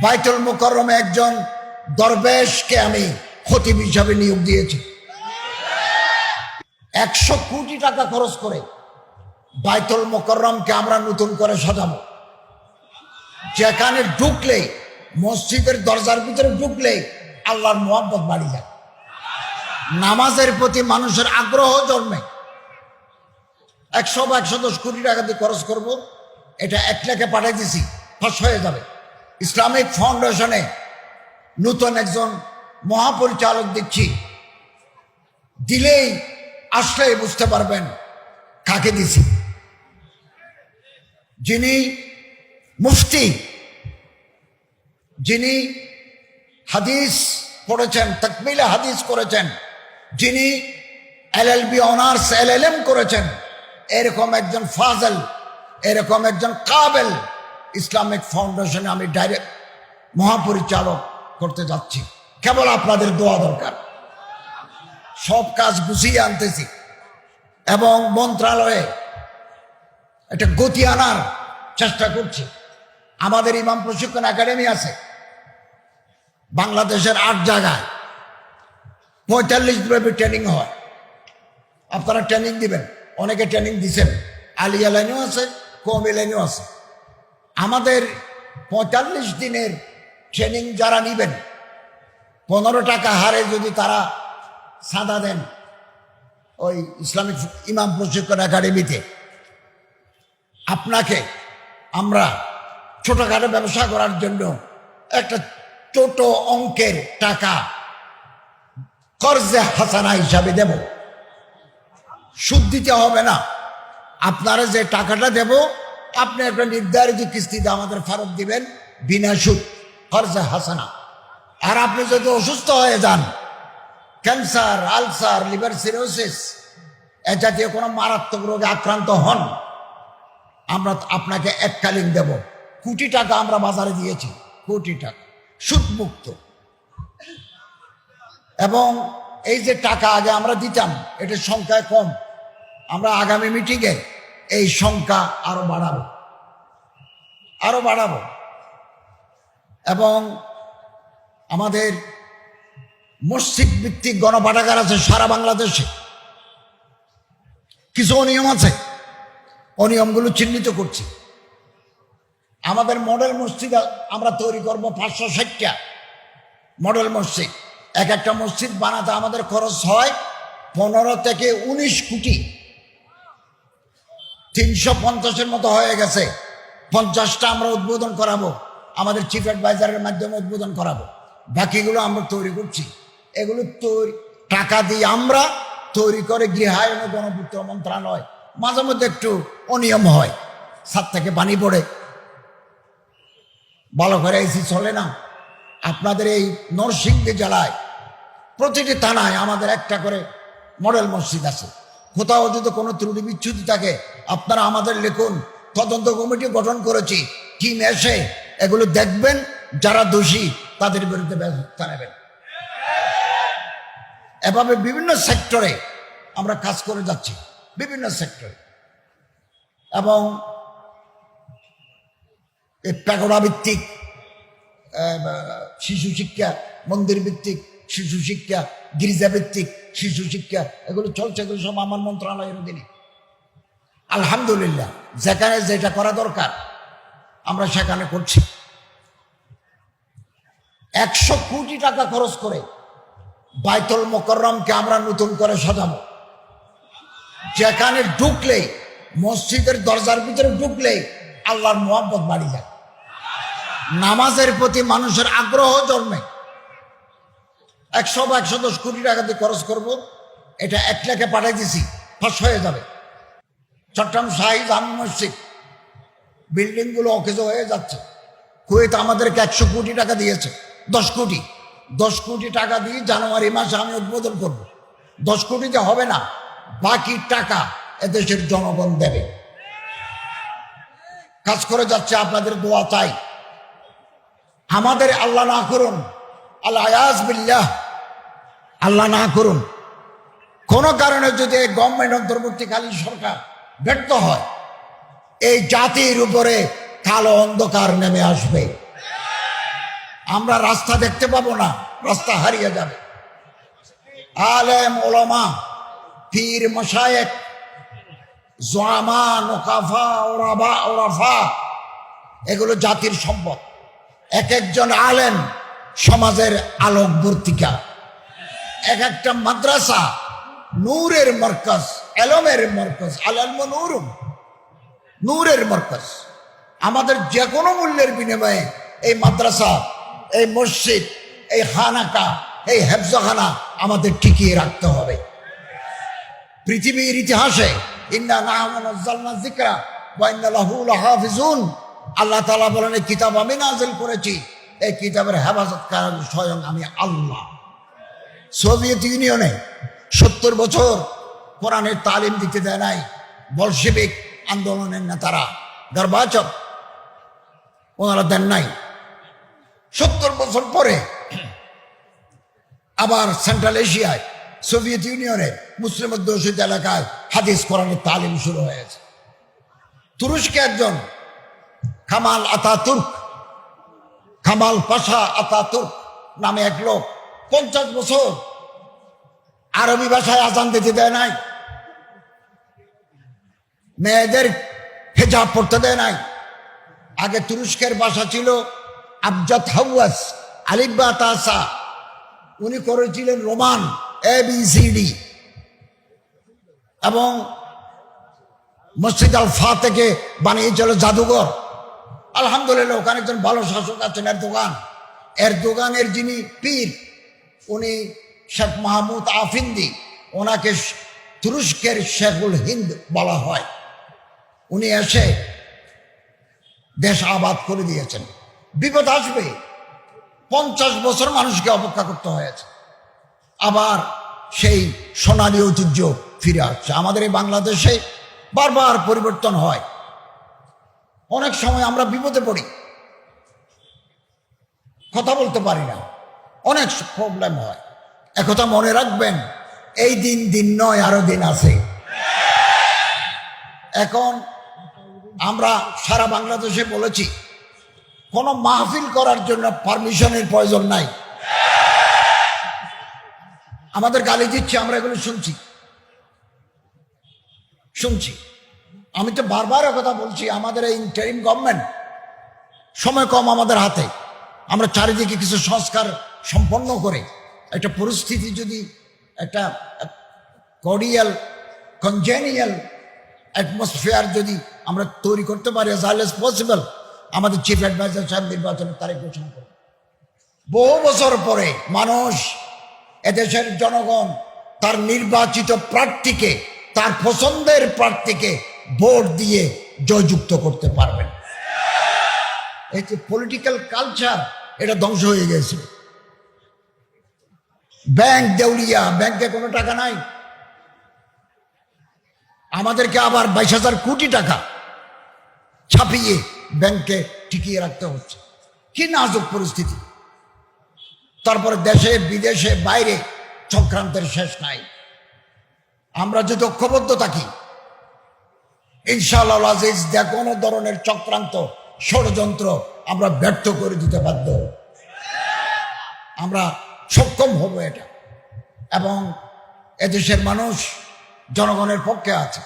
বাইতুল মুকাররমে একজন দরবেশকে আমি খতিব হিসাবে নিয়োগ দিয়েছি। 100 কোটি টাকা খরচ করে বাইতুল মুকাররমকে আমরা নতুন করে সাজাবো, যেখানে ঢুকলেই, মসজিদের দরজার ভিতরে ঢুকলেই আল্লাহর মোহাব্বত বাড়ি যায়, নামাজের প্রতি মানুষের আগ্রহ জন্মে। 100 বা 110 কোটি টাকা দিয়ে খরচ করব, এটা 1 লাখে পাঠিয়ে দিছি, ফাঁস হয়ে যাবে। ইসলামিক ফাউন্ডেশনে নতুন একজন মহাপরিচালক দিচ্ছি, দিলেই আসলেই বুঝতে পারবেন কাকে দিছি। যিনি মুফতি, যিনি হাদিস পড়েছেন, তাকমিলে হাদিস করেছেন, যিনি LLB অনার্স LLM করেছেন, এরকম একজন ফাজল, এরকম একজন কাবেল ইসলামিক ফাউন্ডেশনে আমি ডাইরেক্ট মহাপরিচালক করতে যাচ্ছি। কেবল আপনাদের দোয়া দরকার। সব কাজ গুছিয়ে আনতেছি এবং মন্ত্রণালয়ে একটা গতি আনার চেষ্টা করছি। আমাদের ইমাম প্রশিক্ষণ একাডেমি আছে বাংলাদেশের 8 জায়গায়, 45 ব্যাপী ট্রেনিং হয়। আপনারা ট্রেনিং দিবেন, অনেকে ট্রেনিং দিচ্ছেন, আলিয়া লাইনেও আছে, কওমি লাইনেও আছে। আমাদের 45 দিনের ট্রেনিং যারা নিবেন, 15 টাকা হারে যদি তারা চাঁদা দেন ওই ইসলামিক ইমাম প্রশিক্ষণ একাডেমিতে, আপনাকে আমরা ছোটখাটো ব্যবসা করার জন্য একটা ছোট অঙ্কের টাকা কর্জে হাসানা হিসাবে দেব। সুদ দিতে হবে না, আপনারা যে টাকাটা দেব আপনি একটা নির্ধারিত কিস্তিতে আমাদের ফেরত দিবেন বিনা সুদ, কর্জে হাসানা। আর আপনি যদি অসুস্থ হয়ে যান, ক্যান্সার, আলসার, লিভার সিরোসিস এ জাতীয় কোনো মারাত্মক রোগে আক্রান্ত হন, আমরা আপনাকে এককালীন দেব। কোটি টাকা আমরা বাজারে দিয়েছি, কোটি টাকা সুদমুক্ত। এবং এই যে টাকা আগে আমরা দিতাম, এটার সংখ্যা কম, আমরা আগামী মিটিংয়ে এই সংখ্যা আরো বাড়াবো। এবং আমাদের মসজিদ ভিত্তিক গণপাঠাগার আছে সারা বাংলাদেশে। কিছু অনিয়ম আছে, অনিয়মগুলো চিহ্নিত করছি। আমাদের মডেল মসজিদ আমরা তৈরি করব 560টা মডেল মসজিদ। এক একটা মসজিদ বানাতে আমাদের খরচ হয় 15 থেকে 19 কোটি। 350-এর মতো হয়ে গেছে, 50টা আমরা উদ্বোধন করাবো, আমাদের চিফ অ্যাডভাইজারের মাধ্যমে উদ্বোধন করাবো। বাকিগুলো আমরা তৈরি করছি। এগুলো টাকা দিয়ে আমরা তৈরি করে গৃহায়ন ও গণপূর্ত মন্ত্রণালয়। মাঝে মধ্যে একটু অনিয়ম হয়, ছাদ থেকে পানি পড়ে, ভালো করে এসি চলে না। আপনাদের এই নরসিংদী জেলায় প্রতিটি থানায় আমাদের একটা করে মডেল মসজিদ আছে। কোথাও যদি কোনো ত্রুটি বিচ্ছুতি থাকে আপনারা আমাদের লিখুন, তদন্ত কমিটি গঠন করেছি, টিম এসে এগুলো দেখবেন, যারা দোষী তাদের বিরুদ্ধে ব্যবস্থা নেবেন। এভাবে বিভিন্ন সেক্টরে আমরা কাজ করে যাচ্ছি, বিভিন্ন সেক্টরে। এবং এই প্যাগোডা ভিত্তিক শিশু শিক্ষা, মন্দির ভিত্তিক শিশু শিক্ষা, গির্জা ভিত্তিক শিশু শিক্ষা, এগুলো চলছে। এগুলো সব আমার মন্ত্রণালয়ের অধীনে। আলহামদুলিল্লাহ, যেখানে যেটা করা দরকার আমরা সেখানে করছি। 100 কোটি টাকা খরচ করে বাইতুল মুকাররমকে আমরা নতুন করে সাজাবো, যেখানে ঢুকলেই, মসজিদের দরজার ভিতরে ঢুকলেই আল্লাহর মোহাব্বত বাড়ি যায়, নামাজের প্রতি মানুষের আগ্রহ জন্মে। 100 বা 110 কোটি টাকা দিয়ে খরচ করব, এটা 1 লাখে পাঠিয়ে দিছি, ফাঁস হয়ে যাবে। চট্টগ্রাম শাহী জামে মসজিদ বিল্ডিংগুলো অকেজো হয়ে যাচ্ছে। কুয়েত আমাদেরকে 100 কোটি টাকা দিয়েছে, 10 কোটি টাকা দিয়ে জানুয়ারি মাসে আমি উদ্বোধন করব। 10 কোটিতে হবে না, বাকি টাকা এদেশের জনগণ দেবে। কাজ করে যাচ্ছে, আপনাদের দোয়া চাই। আমাদের আল্লাহ না করুন, আল-আয়াজ বিল্লাহ, আল্লাহ না করুন, কোনো কারণে যদি গভর্নমেন্ট অন্তর্বর্তীকালীন সরকার ব্যর্থ হয়, এই জাতির উপরে কালো অন্ধকার নেমে আসবে। আমরা রাস্তা দেখতে পাবো না, রাস্তা হারিয়ে যাবে। আলেম ওলামা, পীর মশায়েখ, জোয়ামা, নোকাফা, ওরাবা, ওরাফা, এগুলো জাতির সম্পদ। এক একজন আলেম সমাজের আলোকবর্তিকা। এক একটা মাদ্রাসা নূরের মরকজ, এলমের মরকজ। আল ইলমু নূরুন, নূরের মরকজ। আমাদের যে কোনো মূল্যের বিনিময়ে এই মাদ্রাসা, এই মসজিদ, এই খানাকা, এই হেফজখানা আমাদের টিকিয়ে রাখতে হবে। পৃথিবীর ইতিহাসে ইন্না নাহনু নাযালনা যিকরা ওয়া ইন্না লাহু লাহাফিজুন, আল্লাহ তাআলা বলেন এই কিতাব আমি নাযিল করেছি, এই কিতাবের হেফাজতকারী স্বয়ং আমি আল্লাহ। সোভিয়েত ইউনিয়নে 70 বছর কোরআনের তালিম দিতে দেয় নাই বলশেভিক আন্দোলনের নেতারা, গর্বাচব, ওনারা দেন নাই। 70 বছর পরে আবার সেন্ট্রাল এশিয়ায়, সোভিয়েত ইউনিয়নে, মুসলিম অধ্যুষিত এলাকায় হাদিস কোরআনের তালিম শুরু হয়েছে। তুরস্কে একজন কামাল আতাতুর্ক, কামাল পাশা আতাতুর্ক নামে এক লোক 50 বছর আরবি ভাষায় আজান দিতে দেয় নাই, মেয়েদের হেজাব পড়তে দেয় নাই। আগে তুরস্কের ভাষা ছিল আবজাদ হাওয়াস, আলিফবা তাসা। উনি করেছিলেন রোমান, ABCD, এবং মসজিদ আল ফাতেহকে বানিয়েছিল জাদুঘর। আলহামদুলিল্লাহ, ওখানে একজন ভালো শাসক আছেন, এরদোগানের যিনি পীর, উনি শেখ মাহমুদ আফিন্দি, ওনাকে তুরস্কের শেখুল হিন্দ বলা হয়। উনি এসে দেশ আবাদ করে দিয়েছেন। বিপদ আসবে, 50 বছর মানুষকে অপেক্ষা করতে হয়েছে। আবার সেই সোনালী ঐতিহ্য ফিরে আসছে। আমাদের এই বাংলাদেশে বারবার পরিবর্তন হয়, অনেক সময় আমরা বিপদে পড়ি, কথা বলতে পারি না, অনেক প্রবলেম হয়। একথা মনে রাখবেন, এই দিন দিন নয়, আরো দিন আছে। এখন আমরা সারা বাংলাদেশে বলেছি, কোনো মাহফিল করার জন্য পারমিশনের প্রয়োজন নাই। আমাদের গালি দিচ্ছে, আমরা এগুলো শুনছি। আমি তো বারবার কথা বলছি, আমাদের এই ইন্টারিম গভর্নমেন্ট, সময় কম আমাদের হাতে। আমরা চারিদিকে কিছু সংস্কার সম্পন্ন করে একটা পরিস্থিতি, যদি একটা কর্ডিয়াল কনজেনিয়াল অ্যাটমসফিয়ার যদি আমরা তৈরি করতে পারি, as early as possible, আমাদের চিফ অ্যাডভাইজার সাহেব নির্বাচনের তারিখ ঘোষণা করে। বহু বছর পরে মানুষ, এদেশের জনগণ তার নির্বাচিত প্রার্থীকে, তার পছন্দের প্রার্থীকে ভোট দিয়ে জয়যুক্ত করতে পারবেন। এই যে পলিটিক্যাল কালচার, এটা ধ্বংস হয়ে গেছে। ব্যাংক দেউলিয়া, ব্যাংকে কোনো টাকা নাই। আমাদেরকে আবার 22,000 কোটি টাকা ছাপিয়ে ব্যাংকে টিকিয়ে রাখতে হচ্ছে। কি নাজুক পরিস্থিতি। তারপরে দেশে বিদেশে বাইরে চক্রান্তের শেষ নাই। আমরা যদি ঐক্যবদ্ধ থাকি, ইনশাআল্লাহ আজিজ, যে কোনো ধরনের চক্রান্ত, ষড়যন্ত্র আমরা ব্যর্থ করে দিতে বাধ্য, আমরা সক্ষম হব এটা। এবং এদেশের মানুষ জনগণের পক্ষে আছে,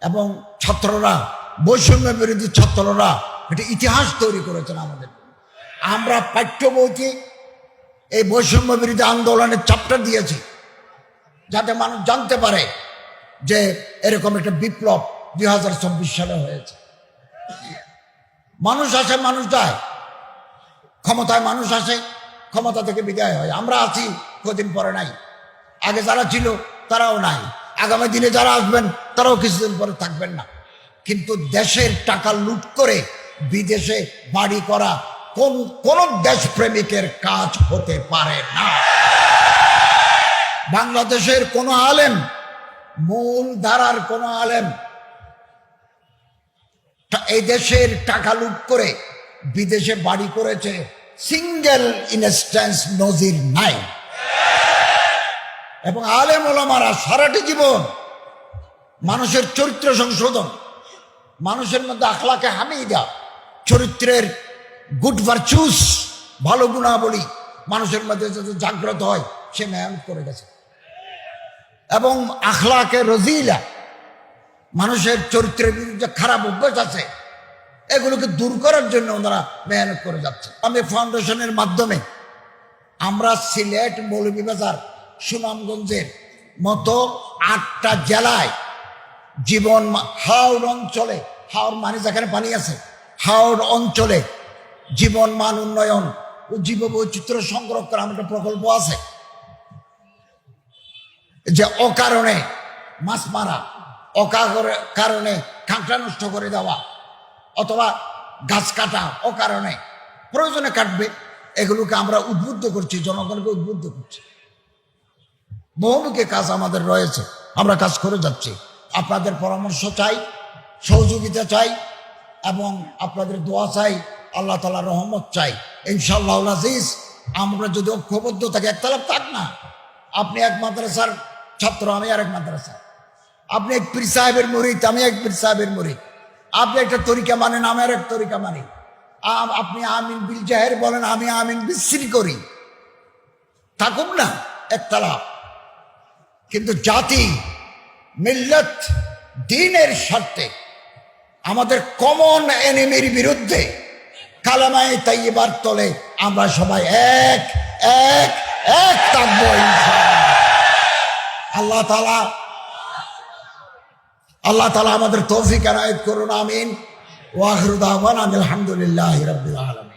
এবং ছাত্ররা, বৈষম্য বিরোধী ছাত্ররা এটা ইতিহাস তৈরি করেছেন আমাদের। আমরা পাঠ্য বইতে এই বৈষম্য বিরোধী আন্দোলনের চ্যাপ্টার দিয়েছি, যাতে মানুষ জানতে পারে যে এরকম একটা বিপ্লব 2024 সালে হয়েছে। মানুষ আসে, মানুষ যায়, ক্ষমতায় মানুষ আসে, ক্ষমতা থেকে বিদায় হয়। আমরা আছি, কদিন পরে নাই। আগে যারা ছিল তারাও নাই, আগামী দিনে যারা আসবেন তারাও কিছুদিন পরে থাকবেন না। কিন্তু দেশের টাকা লুট করে বিদেশে বাড়ি করা কোন দেশপ্রেমিকের কাজ হতে পারে না। বাংলাদেশের কোন আলেম, মূল ধারার কোন আলেম এই দেশের টাকা লুট করে বিদেশে বাড়ি করেছে, সিঙ্গেল ইনস্ট্যান্স নজির নাই। এবং আলেম ওলামারা সারাটি জীবন মানুষের চরিত্র সংশোধন, মানুষের মধ্যে আখলাকে হামিদা, চরিত্রের গুড ভার্চুস ভালো গুণাবলী মানুষের মধ্যে যাতে জাগ্রত হয় সে মেহনত করে গেছে। এবং আখলাকে রজিলা, মানুষের চরিত্রের বিরুদ্ধে খারাপ অভ্যাস আছে, এগুলোকে দূর করার জন্য ওনারা মেহনত করে যাচ্ছে। আমি ফাউন্ডেশনের মাধ্যমে আমরা সিলেট, মৌলভীবাজার, সুনামগঞ্জের মতো 8টা জেলায় জীবন হাওড় অঞ্চলে, হাওড় মানে যেখানে পানি আছে, হাওড় অঞ্চলে জীবন মান উন্নয়ন ও জীববৈচিত্র্য সংরক্ষণ আমার একটা প্রকল্প আছে। যে অকারণে মাছ মারা, কারণে কাঁকড়া নষ্ট করে দেওয়া অথবা গাছ কাটা অকারণে, প্রয়োজনে কাটবে, এগুলোকে আমরা উদ্বুদ্ধ করছি, জনগণকে উদ্বুদ্ধ করছি। বহুমুখী কাজ আমাদের রয়েছে, আমরা কাজ করে যাচ্ছি। আপনাদের পরামর্শ চাই, সহযোগিতা চাই এবং আপনাদের দোয়া চাই, আল্লাহ তাআলার রহমত চাই। ইনশাআল্লাহ আজিজ, আমরা যদি ঐক্যবদ্ধ থাকি, একতলাপ থাক না, আপনি এক মাদ্রাসার ছাত্র, আমি আরেক মাদ্রাসা, আপনি এক পীর সাহেবের মুরিদ, আমি এক পীর সাহেবের মুরিদ, আপনি একটা তরিকা মানেন, আমি আর এক তরিকা মানি, আপনি আমিন বিল জাহের বলেন, আমি আমিন বিসরি করি, থাকুন না একতলাপ। কিন্তু জাতি, মিল্লত, দ্বীনের স্বার্থে আমাদের কমন এনিমির বিরুদ্ধে কালেমায়ে তাইয়্যিবার তলে আমরা সবাই এক এক এক থাকবো ইনশাআল্লাহ। আল্লাহ তাআলা আমাদের তৌফিক এনায়েত করুন, আমিন। ওয়া আখিরু দাওয়ানা আলহামদুলিল্লাহি রাব্বিল আলামিন।